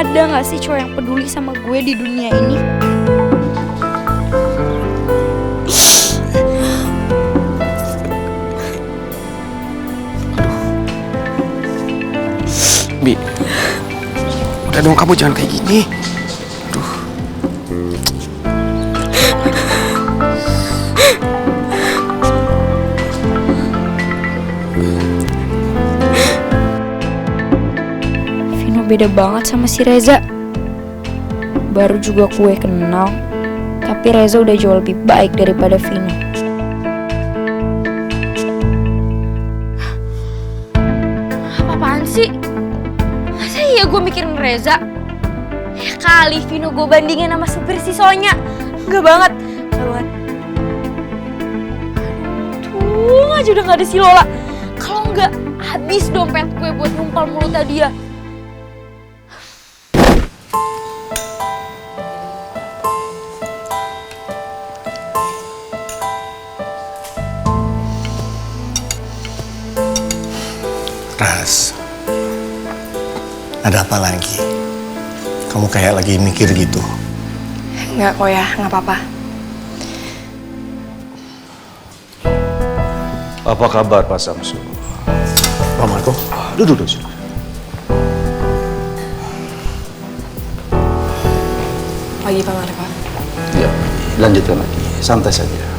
ada gak sih cowok yang peduli sama gue di dunia ini? Bi, udah dong kamu jangan kayak gini. Aduh. Vino beda banget sama si Reza. Baru juga gue kenal, tapi Reza udah jauh lebih baik daripada Vino. Apaan sih? Masa iya gue mikirin Reza? Ya kali Vino gue bandingin sama supir si Sonya. Enggak banget, enggak banget. Tuh aja udah gak ada si Lola. Kalau enggak, habis dompet gue buat numpal mulutnya dia. Ras, ada apa lagi? Kamu kayak lagi mikir gitu. Enggak kok ya, nggak apa-apa. Apa kabar Pak Samsu? Pak Marco? Duduk sini. Pagi Pak Marco. Ya, lanjutkan lagi. Santai saja.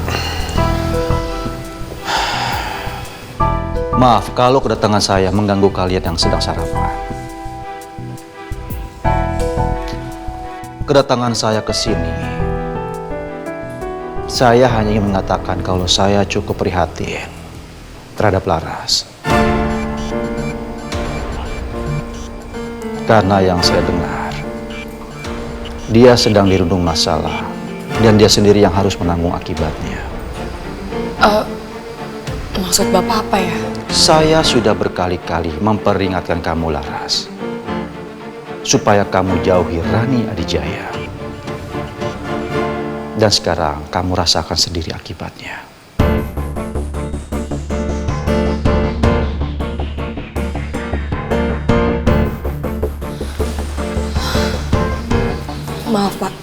Maaf kalau kedatangan saya mengganggu kalian yang sedang sarapan. Kedatangan saya ke sini, saya hanya ingin mengatakan kalau saya cukup prihatin terhadap Laras. Karena yang saya dengar, dia sedang dirundung masalah dan dia sendiri yang harus menanggung akibatnya. Maksud Bapak apa ya? Saya sudah berkali-kali memperingatkan kamu, Laras, supaya kamu jauhi Rani Adijaya. Dan sekarang kamu rasakan sendiri akibatnya. Maaf Pak,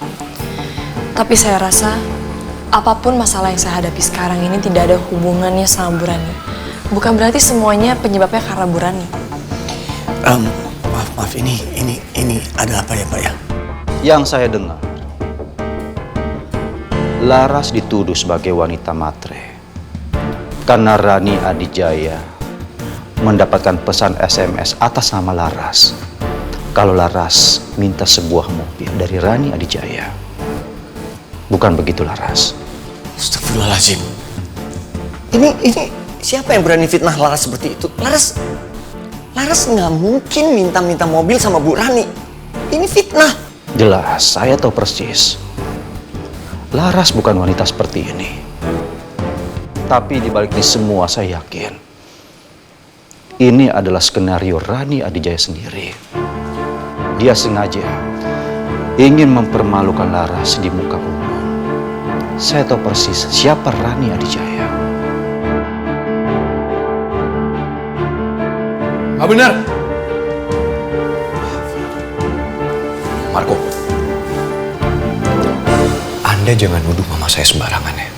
tapi saya rasa apapun masalah yang saya hadapi sekarang ini tidak ada hubungannya sama Bu Rani. Bukan berarti semuanya penyebabnya karena Bu Rani. Maaf, ini ada apa ya Pak ya? Yang saya dengar, Laras dituduh sebagai wanita matre karena Rani Adijaya mendapatkan pesan SMS atas nama Laras kalau Laras minta sebuah mobil dari Rani Adijaya. Bukan begitu, Laras? Astagfirullahaladzim. Ini siapa yang berani fitnah Laras seperti itu? Laras nggak mungkin minta mobil sama Bu Rani. Ini fitnah. Jelas, saya tahu persis. Laras bukan wanita seperti ini. Tapi di balik ini semua saya yakin ini adalah skenario Rani Adijaya sendiri. Dia sengaja ingin mempermalukan Laras di muka umum. Saya tahu persis siapa Rani Adijaya. Ah benar. Marco, Anda jangan nuduh mama saya sembarangan ya.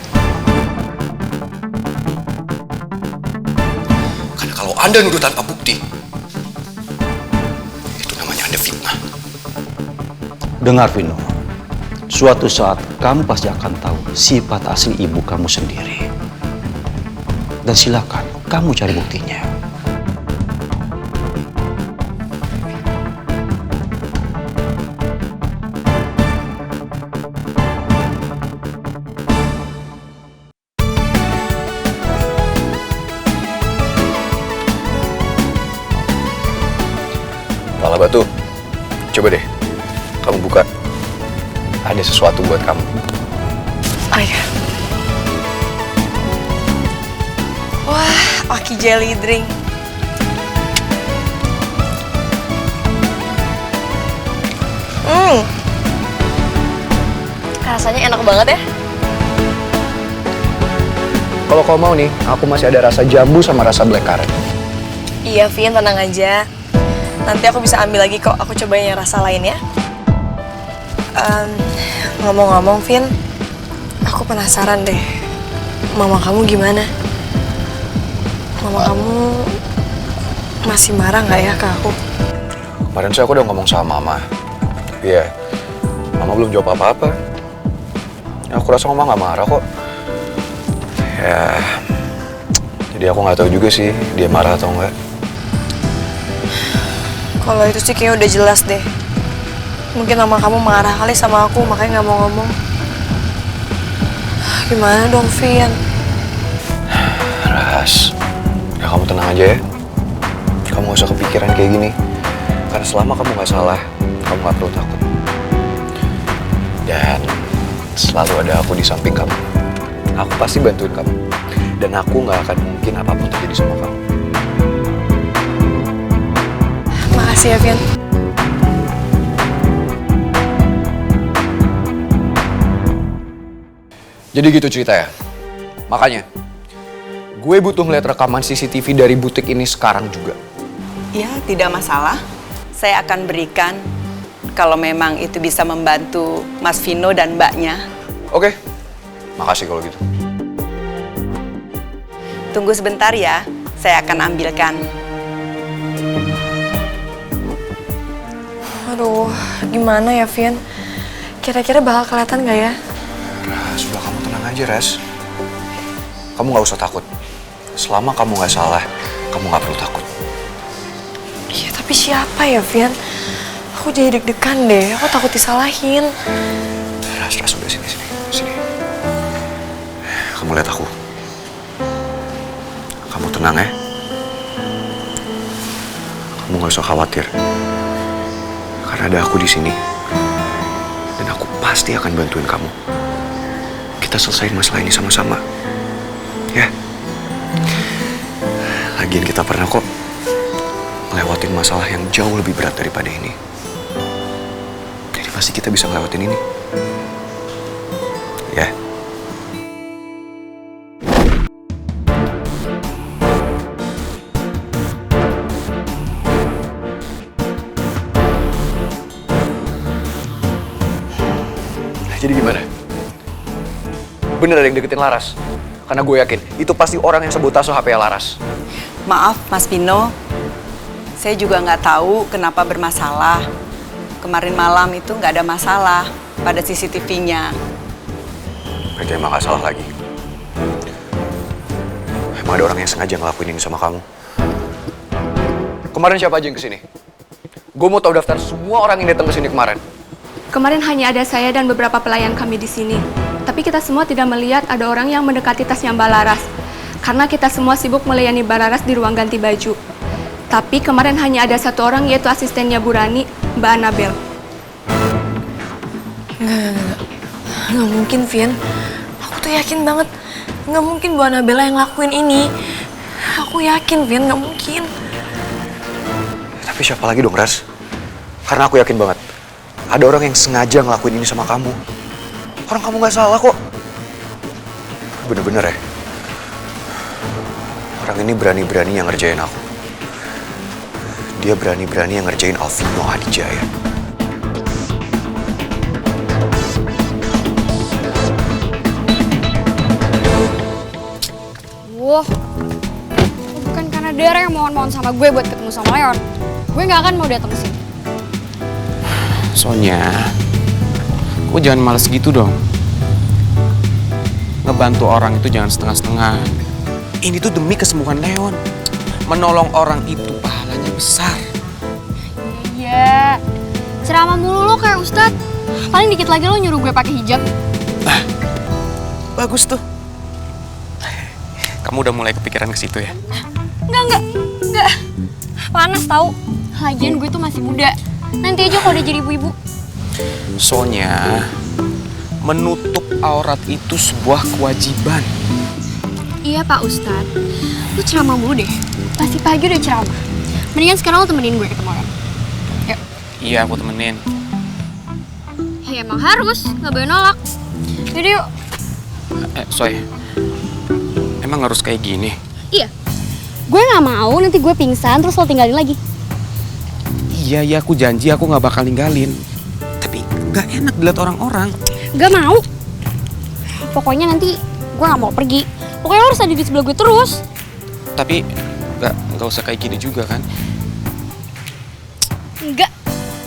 Karena kalau Anda nuduh tanpa bukti, itu namanya Anda fitnah. Dengar, Vino. Suatu saat kamu pasti akan tahu sifat asli ibu kamu sendiri. Dan silakan kamu cari buktinya. Kepala Batu, coba deh kamu buka. Ada sesuatu buat kamu. Oh ya. Wah, Oki Jelly Drink. Rasanya enak banget ya. Kalau kau mau nih, aku masih ada rasa jambu sama rasa black currant. Iya, Vin, tenang aja. Nanti aku bisa ambil lagi kok, aku cobain yang rasa lain ya. Ngomong-ngomong, Vin, aku penasaran deh, mama kamu gimana? Mama kamu masih marah nggak ya ke aku? Kemarin sih aku udah ngomong sama mama. Tapi ya, mama belum jawab apa-apa. Aku rasa mama nggak marah kok. Ya, jadi aku nggak tahu juga sih dia marah atau enggak. Kalau itu sih kayaknya udah jelas deh. Mungkin mama kamu marah kali sama aku, makanya nggak mau ngomong. Gimana dong, Vin? Ras, ya kamu tenang aja ya. Kamu gak usah kepikiran kayak gini. Karena selama kamu gak salah, kamu gak perlu takut. Dan selalu ada aku di samping kamu. Aku pasti bantuin kamu. Dan aku gak akan mungkin apapun terjadi sama kamu. Makasih ya, Vin. Jadi gitu cerita ya. Makanya, gue butuh ngeliat rekaman CCTV dari butik ini sekarang juga. Ya, tidak masalah. Saya akan berikan kalau memang itu bisa membantu Mas Vino dan mbaknya. Oke, makasih kalau gitu. Tunggu sebentar ya, saya akan ambilkan. Aduh, gimana ya, Vin? Kira-kira bakal kelihatan nggak ya? Ras, udah kamu tenang aja, Ras. Kamu gak usah takut. Selama kamu gak salah, kamu gak perlu takut. Iya, tapi siapa ya, Vin? Aku jadi deg-degan deh, aku takut disalahin. Ras, udah sini. Kamu lihat aku. Kamu tenang ya. Kamu gak usah khawatir. Karena ada aku di sini. Dan aku pasti akan bantuin kamu. Kita selesaiin masalah ini sama-sama. Ya. Lagian kita pernah kok ngelewatin masalah yang jauh lebih berat daripada ini. Jadi pasti kita bisa ngelewatin ini. Ya. Jadi gimana? Bener ada yang deketin Laras? Karena gue yakin, itu pasti orang yang sabotase HP Laras. Maaf, Mas Vino. Saya juga nggak tahu kenapa bermasalah. Kemarin malam itu nggak ada masalah pada CCTV-nya. Berarti emang gak salah lagi. Emang ada orang yang sengaja ngelakuin ini sama kamu. Kemarin siapa aja yang kesini? Gue mau tahu daftar semua orang yang datang kesini kemarin. Kemarin hanya ada saya dan beberapa pelayan kami di sini. Tapi kita semua tidak melihat ada orang yang mendekati tasnya Mbak Laras. Karena kita semua sibuk melayani Mbak Laras di ruang ganti baju. Tapi kemarin hanya ada satu orang, yaitu asistennya Bu Rani, Mbak Anabel. Nggak mungkin, Vin. Aku tuh yakin banget. Nggak mungkin Bu Anabella yang ngelakuin ini. Aku yakin, Vin. Nggak mungkin. Tapi siapa lagi dong, Ras? Karena aku yakin banget. Ada orang yang sengaja ngelakuin ini sama kamu. Orang kamu gak salah kok. Bener-bener ya. Orang ini berani-berani yang ngerjain aku. Dia berani-berani yang ngerjain Alvino Adijaya. Wah, bukan karena Dara yang mohon-mohon sama gue buat ketemu sama Leon. Gue gak akan mau datang ke sini. Sonya, kok jangan males gitu dong. Ngebantu orang itu jangan setengah-setengah. Ini tuh demi kesembuhan Leon. Menolong orang itu pahalanya besar. Iya, ceramah mulu lo kayak Ustadz. Paling dikit lagi lo nyuruh gue pakai hijab. Bagus tuh. Kamu udah mulai kepikiran ke situ ya? Enggak. Panas tau. Lagian gue tuh masih muda. Nanti aja kalau udah jadi ibu-ibu. Sonya, menutup aurat itu sebuah kewajiban. Iya Pak Ustadz, lu ceramah mulu deh. Pasti pagi udah ceramah. Mendingan sekarang lu temenin gue ketemu orang. Yuk. Iya, aku temenin. Ya emang harus, gak boleh nolak. Yaudah yuk. Soy, emang harus kayak gini? Iya. Gue gak mau nanti gue pingsan terus lo tinggalin lagi. Iya, aku janji aku nggak bakal ninggalin. Tapi nggak enak dilihat orang-orang. Gak mau. Pokoknya nanti gue gak mau pergi. Pokoknya lo harus ada di sebelah gue terus. Tapi nggak usah kayak gini juga kan? Enggak.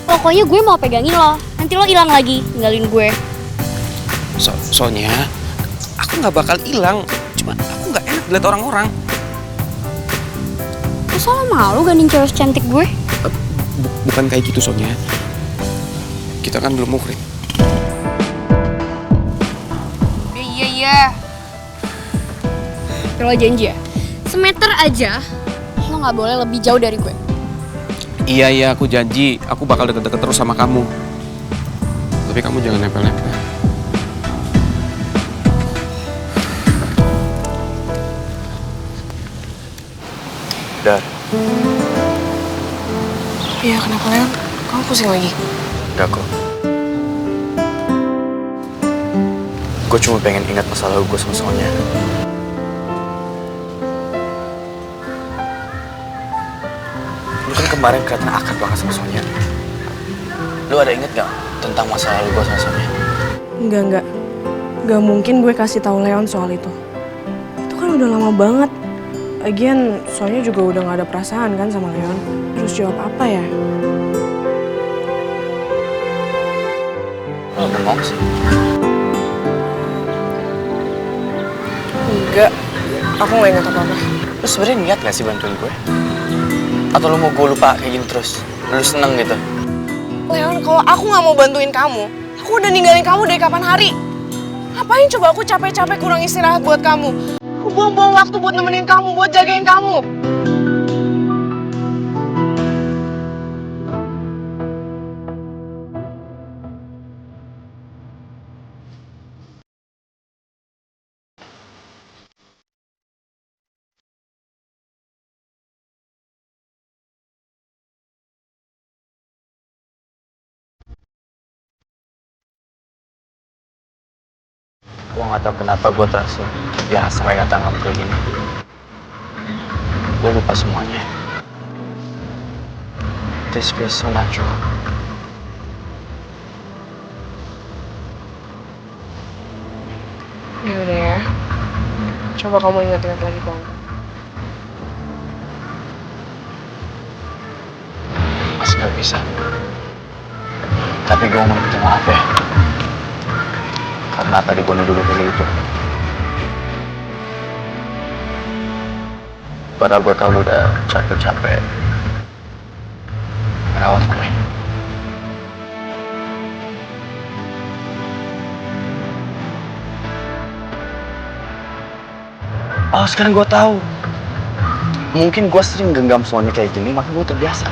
Pokoknya gue mau pegangin lo. Nanti lo hilang lagi, ninggalin gue. Soalnya aku nggak bakal hilang. Cuma aku nggak enak dilihat orang-orang. Masa lo malu ganding cewek cantik gue? Bukan kayak gitu soalnya. Kita kan belum muhrim. Iya. Tapi lo janji ya, semeter aja lo gak boleh lebih jauh dari gue. Iya, aku janji. Aku bakal deket-deket terus sama kamu. Tapi kamu jangan nempel-nempel. Dar, Iya, kenapa Leon? Kamu pusing lagi? enggak kok. Gue cuma pengen ingat masa lalu gue sama Sonya. Lu kan kemarin kelihatan akrab banget sama Sonya. Lu ada inget gak tentang masa lalu gue sama Sonya? Enggak. Gak mungkin gue kasih tahu Leon soal itu. Itu kan udah lama banget. Lagian soalnya juga udah gak ada perasaan kan sama Leon. Terus jawab apa ya? Lu bengong sih. Enggak. Aku gak ingat apa-apa. Lu sebenarnya niat gak sih bantuin gue? Atau lu mau gue lupa kayak gini terus? Lu seneng gitu? Leon, kalau aku gak mau bantuin kamu, aku udah ninggalin kamu dari kapan hari. Ngapain coba aku capek-capek kurang istirahat buat kamu? Aku buang-buang waktu buat nemenin kamu, buat jagain kamu. Gue gak tau kenapa gue terasa biasa kayak tanggap kayak gini. Gue lupa semuanya. This feels so natural. Ya udah ya. Coba kamu ingat-ingat lagi, Bang. Masih gak bisa. Tapi gue mau minta maaf ya. Karena tadi gue nuduh kayak gitu. Padahal gue tau lu udah capek-capek merawat gue. Oh, sekarang gue tahu. Mungkin gue sering genggam Sonya kayak gini, makanya gue terbiasa.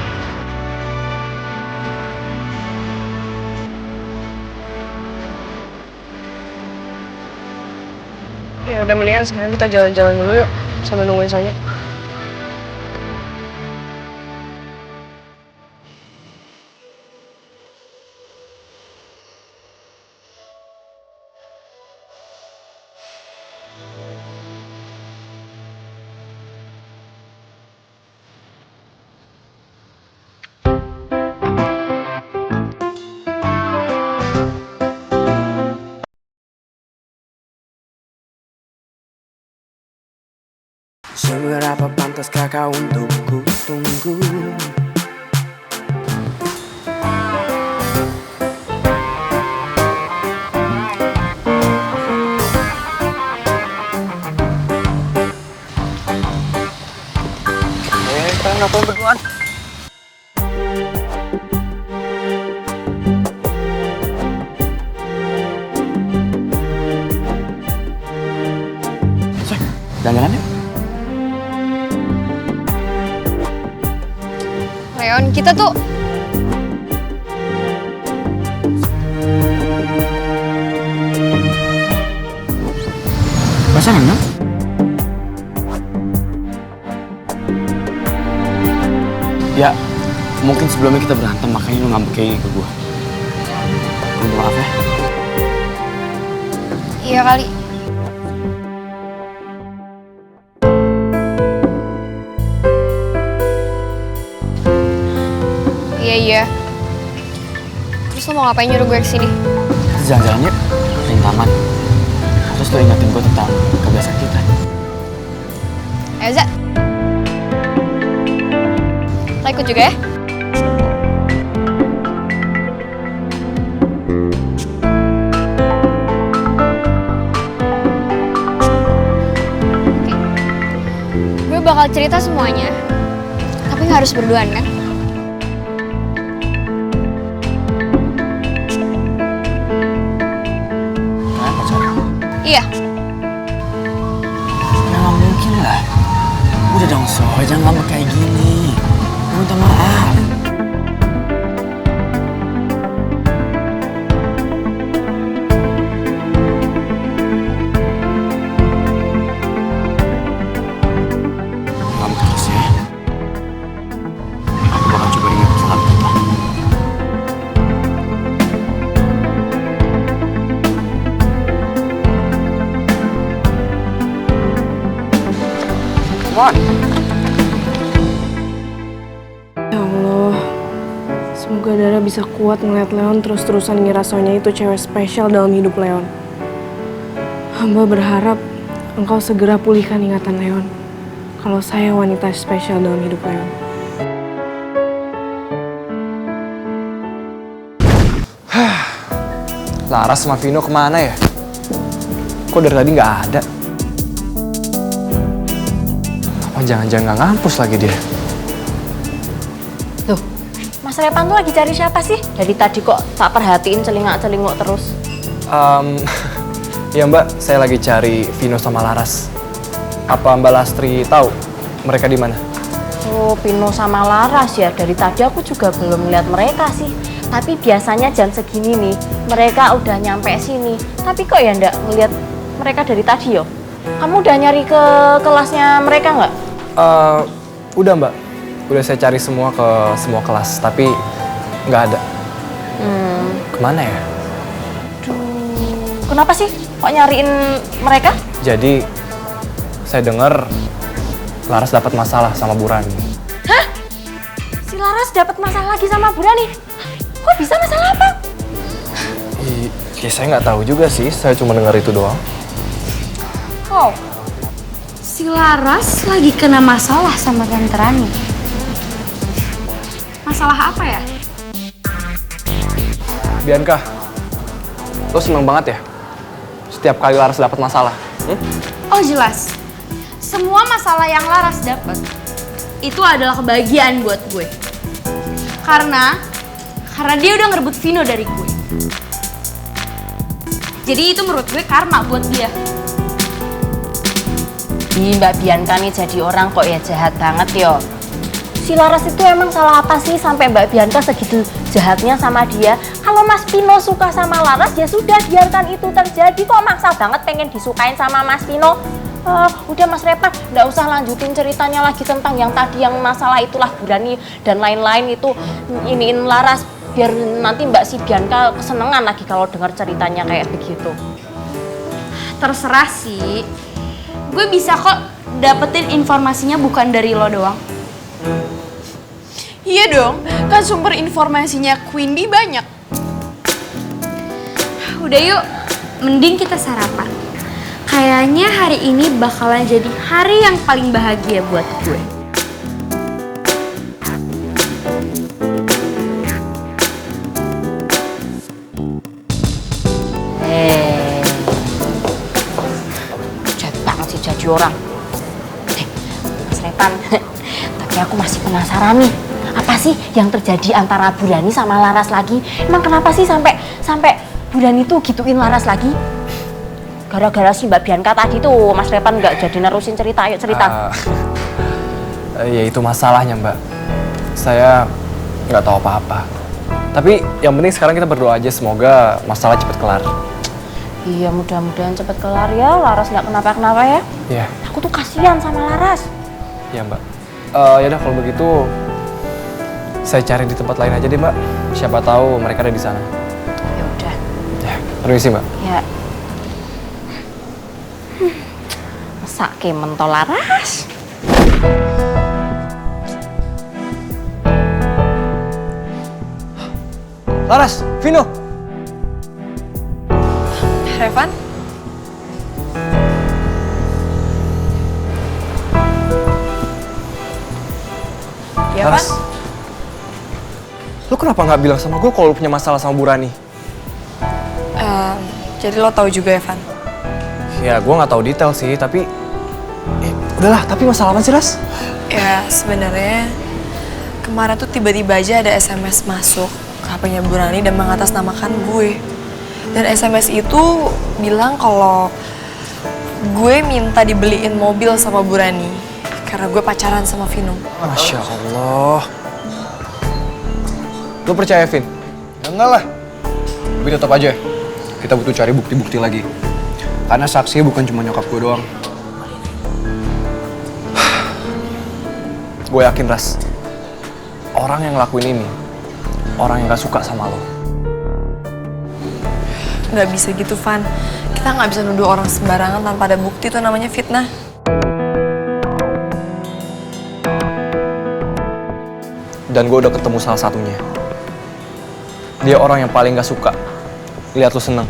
Ya udah mendingan sekarang kita jalan-jalan dulu yuk. Sambil nungguin Sonya. Seberapa pantaskah kau untuk ku tunggu? Kalian ngapain berduaan? Jalan-jalan yuk. Leon, kita tuh Pasangan kan? Ya, mungkin sebelumnya kita berantem, makanya lu ngambek kayak ke gue. Minta maaf ya. iya kali. Iya Iya. Terus lo mau ngapain nyuruh gue kesini? Jalan-jalan yuk, keliling taman. Terus lo ingetin gue tentang kebiasaan kita. Eza. Lo ikut juga ya? Gue bakal cerita semuanya, tapi nggak harus berduaan kan? Nah, pacaran. Iya. Ya nggak mungkin lah. Udah dong So, jangan ngambek kayak gini. Gue minta maaf. Ngambek terus ya. Aku bakal coba ingat kesalahan kita. Come on. Ya Allah, semoga Dara bisa kuat ngeliat Leon terus-terusan ngira Sonya itu cewek spesial dalam hidup Leon. Hamba berharap engkau segera pulihkan ingatan Leon kalau saya wanita spesial dalam hidup Leon. Laras sama Vino kemana ya? Kok dari tadi nggak ada? Apa jangan-jangan nggak ngampus lagi dia? Loh, Mas Repan tuh lagi cari siapa sih? Dari tadi kok tak perhatiin celingak-celinguk terus. Ya Mbak, saya lagi cari Vino sama Laras. Apa Mbak Lastri tahu mereka di mana? Oh, Vino sama Laras ya. Dari tadi aku juga belum lihat mereka sih. Tapi biasanya jam segini nih, mereka udah nyampe sini. Tapi kok ya ndak ngeliat mereka dari tadi yo? Kamu udah nyari ke kelasnya mereka nggak? Udah Mbak. Udah saya cari semua ke semua kelas, tapi nggak ada. Kemana ya? Kenapa sih? Kok nyariin mereka? Jadi saya dengar Laras dapat masalah sama Bu Rani. Hah? Si Laras dapat masalah lagi sama Bu Rani? Kok bisa masalah apa? Ya saya nggak tahu juga sih, saya cuma dengar itu doang. Oh, si Laras lagi kena masalah sama Tante Rani. Masalah apa ya? Bianca, lo seneng banget ya? Setiap kali Laras dapat masalah. Oh jelas, semua masalah yang Laras dapat itu adalah kebahagiaan buat gue. Karena dia udah ngerebut Vino dari gue. Jadi itu menurut gue karma buat dia. Ih, Mbak Bianca nih jadi orang kok ya jahat banget yo. Si Laras itu emang salah apa sih sampai Mbak Bianca segitu jahatnya sama dia? Kalau Mas Vino suka sama Laras ya sudah biarkan itu terjadi. Kok maksa banget pengen disukain sama Mas Vino? Udah Mas Repan, nggak usah lanjutin ceritanya lagi tentang yang tadi yang masalah itulah Bu Rani dan lain-lain itu iniin Laras. Biar nanti Mbak si Bianca kesenengan lagi kalau dengar ceritanya kayak begitu. Terserah sih, gue bisa kok dapetin informasinya bukan dari lo doang. Iya dong, kan sumber informasinya Queen Bee banyak. Udah yuk, mending kita sarapan. Kayaknya hari ini bakalan jadi hari yang paling bahagia buat gue. Jahat banget sih jadi orang. Mas Repan, tapi aku masih penasaran nih. Apa sih yang terjadi antara Bu Rani sama Laras lagi? Emang kenapa sih sampai Bu Rani tuh gituin Laras lagi? Gara-gara si Mbak Bianca tadi tuh Mas Repan nggak jadi nerusin cerita, ayo cerita. Ya itu masalahnya Mbak. Saya nggak tahu apa-apa. Tapi yang penting sekarang kita berdoa aja semoga masalah cepat kelar. Iya mudah-mudahan cepet kelar ya, Laras nggak kenapa-kenapa ya. Iya. Aku tuh kasihan sama Laras. Iya Mbak. Yaudah kalau begitu saya cari di tempat lain aja deh Mbak. Siapa tahu mereka ada di sana. Ya udah. Ya, permisi Mbak. Ya. Masak mentol Laras. Laras, Vino. Revan? Ya, Laras. Van? Lu kenapa nggak bilang sama gue kalau lu punya masalah sama Bu Rani? Jadi lo tahu juga ya, Van? Ya, gue nggak tahu detail sih, tapi... udahlah, tapi masalah apa sih, Ras? Ya, sebenarnya kemarin tuh tiba-tiba aja ada SMS masuk ke HP-nya Bu Rani dan mengatasnamakan gue. Dan SMS itu bilang kalau gue minta dibeliin mobil sama Bu Rani karena gue pacaran sama Vino. Masya Allah. Lu percaya, Vin? Ya enggak lah. Tapi tetap aja, kita butuh cari bukti-bukti lagi. Karena saksi bukan cuma nyokap gue doang. Gue yakin, Ras. Orang yang ngelakuin ini, orang yang gak suka sama lo. Nggak bisa gitu, Van. Kita nggak bisa nuduh orang sembarangan tanpa ada bukti, itu namanya fitnah. Dan gue udah ketemu salah satunya. Dia orang yang paling gak suka lihat lo seneng.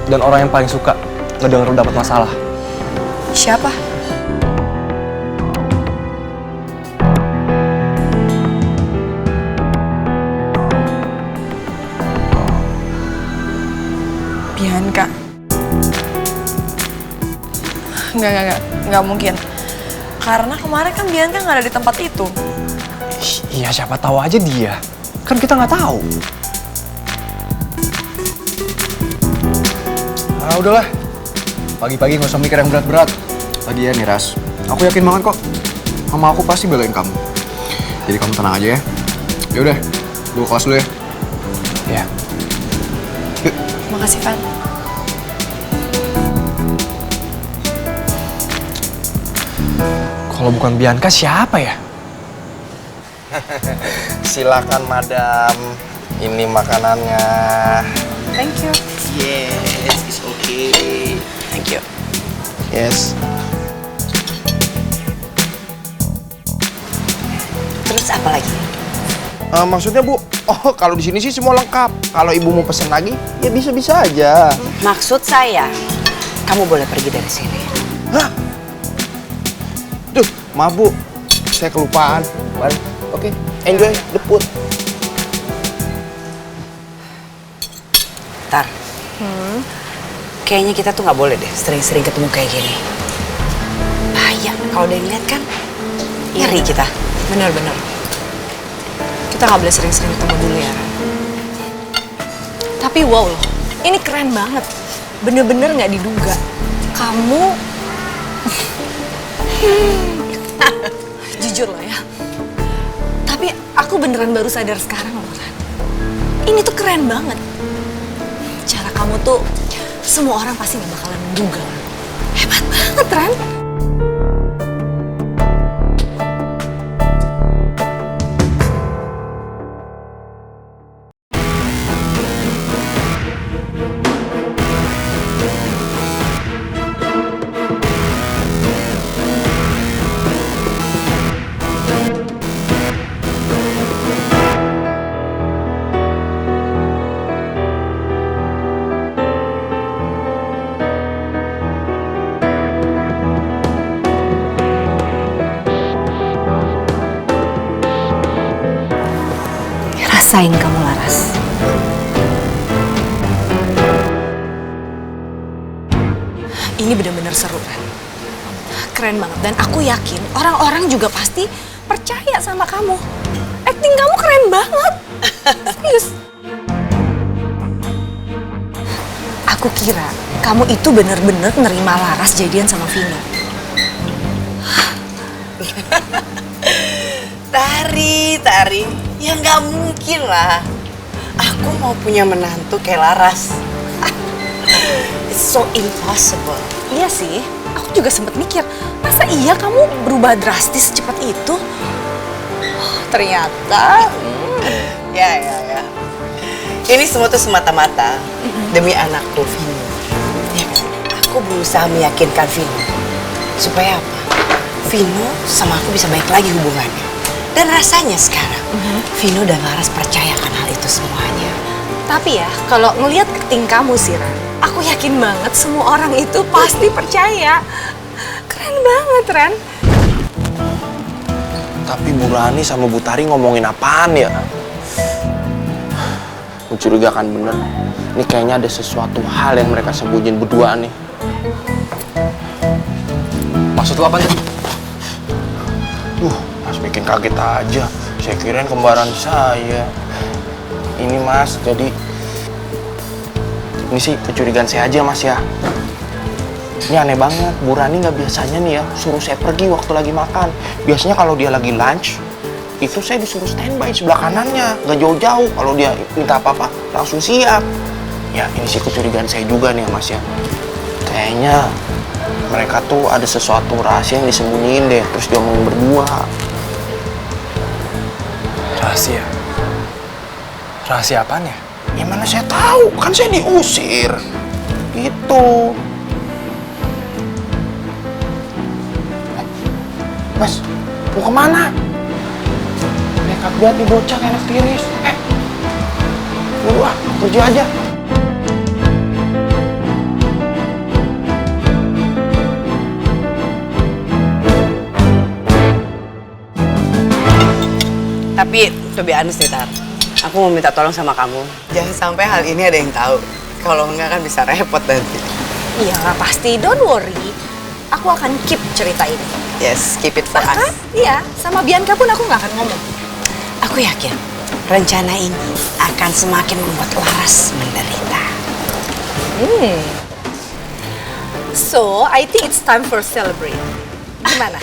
Dan orang yang paling suka ngedenger lo dapet masalah. Siapa? Bianca. Nggak mungkin. Karena kemarin kan Bianca nggak ada di tempat itu. Iya, siapa tahu aja dia. Kan kita nggak tahu. Ah udahlah, pagi-pagi nggak usah mikir yang berat-berat. Lagian nih Ras, aku yakin banget kok, mama aku pasti belain kamu. Jadi kamu tenang aja ya. Yaudah, gue kelas dulu ya. Ya. Yuk. Makasih, Van. Kalau bukan Bianca siapa ya? Silakan madam, ini makanannya. Thank you. Yes, it's okay. Thank you. Yes. Terus apa lagi? Maksudnya Bu, kalau di sini sih semua lengkap. Kalau ibu mau pesen lagi, ya bisa-bisa aja. Maksud saya, kamu boleh pergi dari sini. Hah? Duh, maaf Bu, saya kelupaan. Balik. Oke, enjoy the food. Tar, kayaknya kita tuh nggak boleh deh sering-sering ketemu kayak gini. Bahaya, kalau udah ngeliat kan ngeri kita. Bener-bener. Kita nggak boleh sering-sering ketemu dulu ya, Ran. Tapi wow loh, ini keren banget. Bener-bener nggak diduga. Kamu... Jujur loh ya. Tapi aku beneran baru sadar sekarang loh, Ran. Ini tuh keren banget. Cara kamu tuh, semua orang pasti nggak bakalan menduga. Hebat banget, Ran. Rasain kamu, Laras. Ini bener-bener seru, Ran. Keren banget. Dan aku yakin orang-orang juga pasti percaya sama kamu. Acting kamu keren banget. Serius. Aku kira kamu itu bener-bener nerima Laras jadian sama Vino. Tari. Ya nggak mungkin lah. Aku mau punya menantu kayak Laras. It's so impossible. Iya sih, aku juga sempat mikir, masa iya kamu berubah drastis secepat itu? Oh, ternyata... Ya. Ini semua tuh semata-mata demi anakku Vino. Ya, aku berusaha meyakinkan Vino. Supaya apa? Vino sama aku bisa baik lagi hubungannya. Dan rasanya sekarang, Vino dan Laras percayakan hal itu semuanya. Tapi ya, kalau ngelihat acting kamu sih, Ran, aku yakin banget semua orang itu pasti percaya. Keren banget, Ran. Tapi Bu Rani sama Bu Tari ngomongin apaan ya? Mencurigakan bener. Ini kayaknya ada sesuatu hal yang mereka sembunyiin berdua nih. Maksud lo apa sih? Mas bikin kaget aja. Saya kirain kembaran saya. Ini Mas, jadi ini sih kecurigaan saya aja Mas ya. Ini aneh banget, Bu Rani nggak biasanya nih ya suruh saya pergi waktu lagi makan. Biasanya kalau dia lagi lunch, itu saya disuruh standby sebelah kanannya, nggak jauh-jauh. Kalau dia minta apa-apa, langsung siap. Ya ini sih kecurigaan saya juga nih Mas ya. Kayaknya mereka tuh ada sesuatu rahasia yang disembunyiin deh, terus diomongin berdua. Rahasia? Rahasia apaan ya? Ya mana saya tahu, kan saya diusir. Gitu. Mas, mau kemana? Nekat banget nih bocah kayak anak tiris. Dulu kerja aja. Tapi, to be honest nih, Tar, aku mau minta tolong sama kamu. Jangan sampai hal ini ada yang tahu. Kalau enggak kan bisa repot nanti. Iya, nggak pasti. Don't worry. Aku akan keep cerita ini. Yes, keep it for us. Iya, sama Bianca pun aku nggak akan ngomong. Aku yakin rencana ini akan semakin membuat Laras menderita. So, I think it's time for celebrate. Gimana?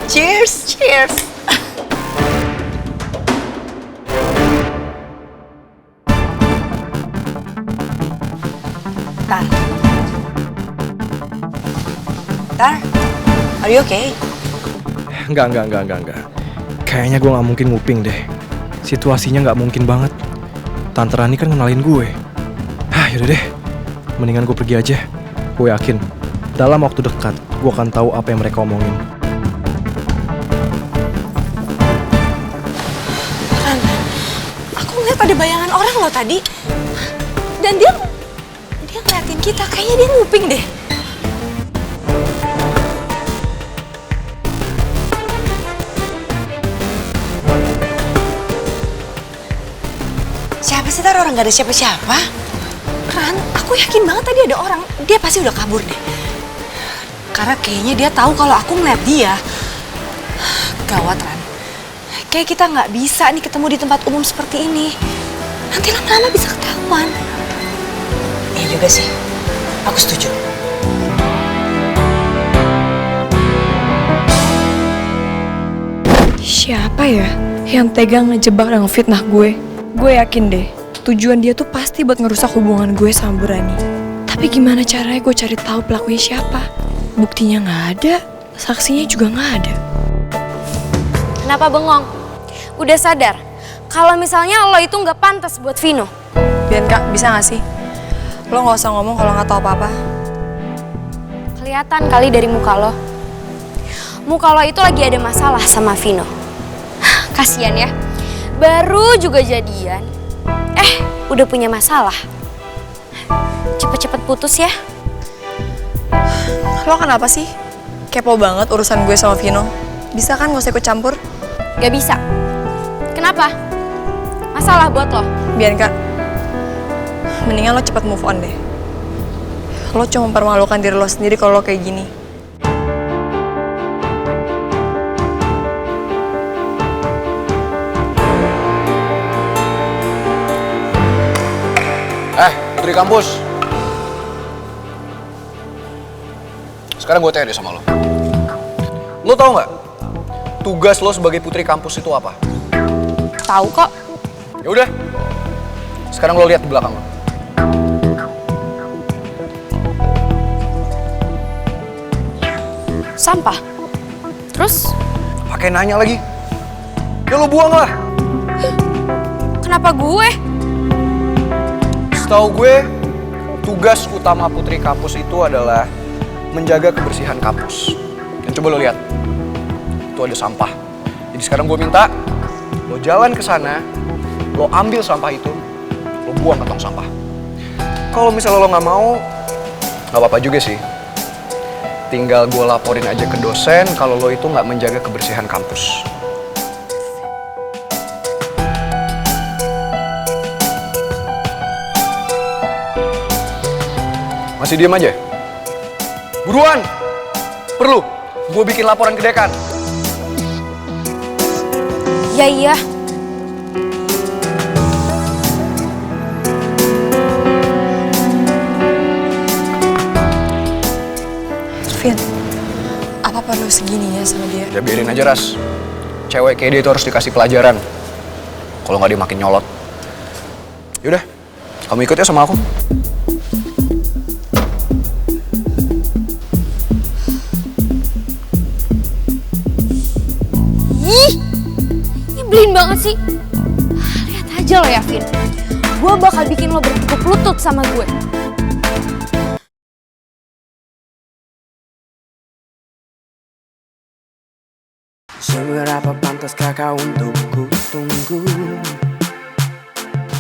Cheers! Cheers! Tar. Tar, are you okay? Enggak. Kayaknya gue nggak mungkin nguping deh. Situasinya nggak mungkin banget. Tante Rani kan kenalin gue. Yaudah deh. Mendingan gue pergi aja. Gue yakin, dalam waktu dekat, gue akan tahu apa yang mereka omongin. Aku ngeliat ada bayangan orang loh tadi. Dan dia ngeliatin kita. Kayaknya dia nguping deh. Siapa sih, Tar? Orang gak ada siapa-siapa. Ran, aku yakin banget tadi ada orang. Dia pasti udah kabur deh. Karena kayaknya dia tahu kalau aku ngeliat dia. Gawat, Ran. Kayak kita nggak bisa nih ketemu di tempat umum seperti ini. Nanti lama-lama bisa ketahuan. Iya juga sih. Aku setuju. Siapa ya yang tega ngejebak dan ngefitnah gue? Gue yakin deh, tujuan dia tuh pasti buat ngerusak hubungan gue sama Bu Rani. Tapi gimana caranya gue cari tahu pelakunya siapa? Buktinya nggak ada, saksinya juga nggak ada. Kenapa bengong? Udah sadar kalau misalnya lo itu nggak pantas buat Vino. Bianca, bisa nggak sih? Lo nggak usah ngomong kalau nggak tahu apa-apa. Kelihatan kali dari muka lo. Muka lo itu lagi ada masalah sama Vino. Kasian ya. Baru juga jadian, udah punya masalah. Cepet-cepet putus ya. Lo kenapa sih? Kepo banget urusan gue sama Vino. Bisa kan gak usah ikut campur? Gak bisa. Kenapa? Masalah buat lo? Bianca, mendingan lo cepet move on deh. Lo cuma mempermalukan diri lo sendiri kalau lo kayak gini. Putri kampus. Sekarang gue tanya deh sama lo. Lo tau nggak tugas lo sebagai putri kampus itu apa? Tahu kok. Ya udah. Sekarang lo lihat di belakang lo. Sampah. Terus? Pakai nanya lagi. Ya lo buang lah. Kenapa gue? Setahu gue, tugas utama putri kampus itu adalah menjaga kebersihan kampus. Dan coba lo lihat, itu ada sampah. Jadi sekarang gue minta, lo jalan ke sana, lo ambil sampah itu, lo buang ke tong sampah. Kalau misalnya lo nggak mau, nggak apa-apa juga sih. Tinggal gue laporin aja ke dosen kalau lo itu nggak menjaga kebersihan kampus. Masih diem aja? Buruan! Perlu, gue bikin laporan ke dekan. Iya. Vin, apa perlu segininya sama dia? Ya biarin aja, Ras. Cewek kayak dia itu harus dikasih pelajaran. Kalau nggak dia makin nyolot. Yaudah, kamu ikut ya sama aku. Ih, nyebelin banget sih. Lihat aja lo ya, Vin. Gue bakal bikin lo bertukuk lutut sama gue. Seberapa pantaskah kau untuk ku tunggu?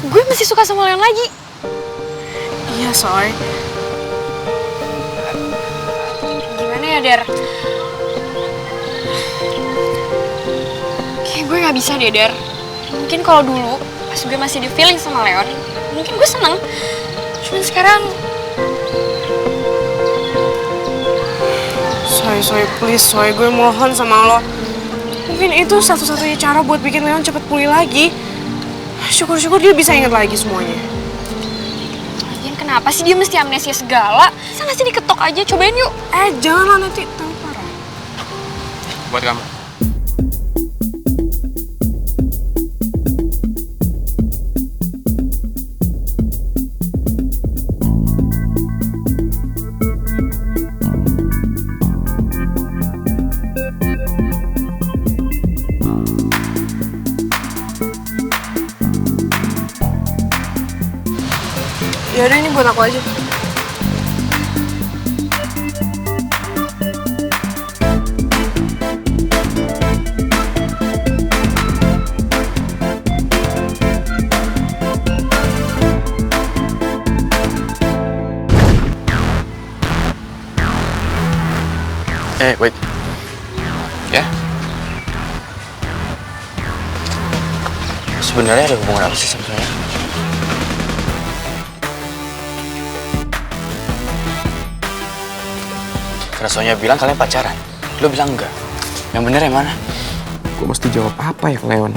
Gue masih suka sama Leon lagi. Iya, Soy. Gimana ya, Der? Kayak gue gak bisa deh, Der. Mungkin kalau dulu, pas gue masih di feeling sama Leon, mungkin gue seneng. Cuman sekarang... Soy, please, Soy. Gue mohon sama lo. Mungkin itu satu-satunya cara buat bikin Leon cepet pulih lagi. Syukur-syukur dia bisa ingat lagi semuanya. Lagian kenapa sih dia mesti amnesia segala? Sana sini diketok aja, cobain yuk. Janganlah nanti tambah parah. Buat kamu. Yaudah, ini buat aku aja. Wait. Ya? Sebenarnya ada hubungan apa sih sama saya? Karena Sonya bilang kalian pacaran. Lo bilang enggak. Yang bener yang mana? Gue mesti jawab apa ya ke Leon?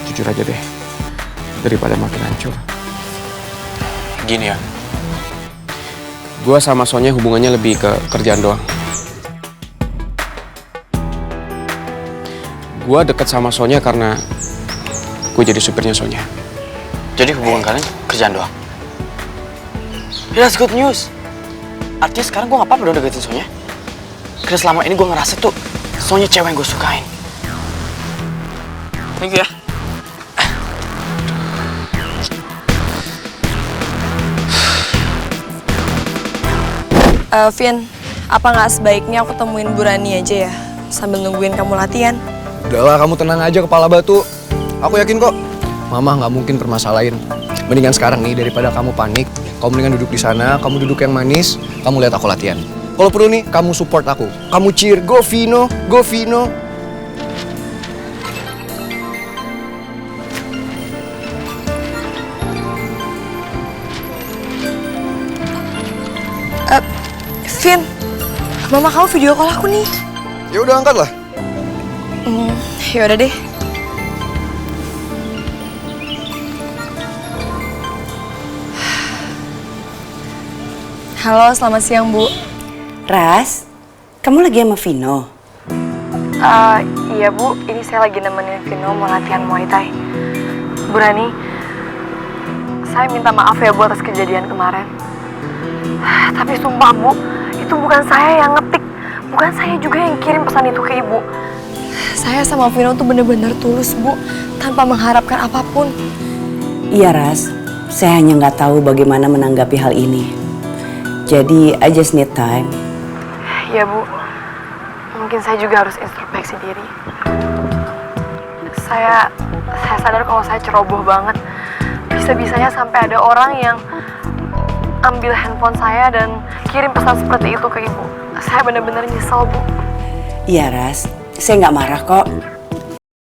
Jujur aja deh. Daripada makin hancur. Gini ya. Gue sama Sonya hubungannya lebih ke kerjaan doang. Gue deket sama Sonya karena gue jadi supirnya Sonya. Jadi hubungan kalian kerjaan doang? That's good news. Artinya sekarang gue gak apa-apa dong deketin Sonya. Karena selama ini gue ngerasa tuh Sonya cewek yang gue sukain. Thank you ya. Vin, apa nggak sebaiknya aku temuin Bu Rani aja ya, sambil nungguin kamu latihan? Udahlah, kamu tenang aja kepala batu. Aku yakin kok, Mama nggak mungkin permasalahin. Mendingan sekarang nih, daripada kamu panik, kamu mendingan duduk di sana, kamu duduk yang manis, kamu lihat aku latihan. Kalau perlu nih, kamu support aku. Kamu cheer, go Vino, go Vino. Vin, Mama kamu video call aku nih. Ya udah, angkat lah. Ya udah deh. Halo, selamat siang, Bu. Ras, kamu lagi sama Vino? Iya, Bu. Ini saya lagi nemenin Vino mau latihan Muay Thai. Bu Rani, saya minta maaf ya, Bu, atas kejadian kemarin. Tapi sumpah, Bu, itu bukan saya yang ngetik. Bukan saya juga yang kirim pesan itu ke Ibu. Saya sama Vino tuh bener-bener tulus, Bu, tanpa mengharapkan apapun. Iya, Ras. Saya hanya nggak tahu bagaimana menanggapi hal ini. Jadi, I just need time. Iya, Bu. Mungkin saya juga harus introspeksi diri. Saya sadar kalau saya ceroboh banget. bisa-bisanya sampai ada orang yang ambil handphone saya dan kirim pesan seperti itu ke ibu. Saya benar-benar nyesel, Bu. Iya, Ras. Saya nggak marah kok.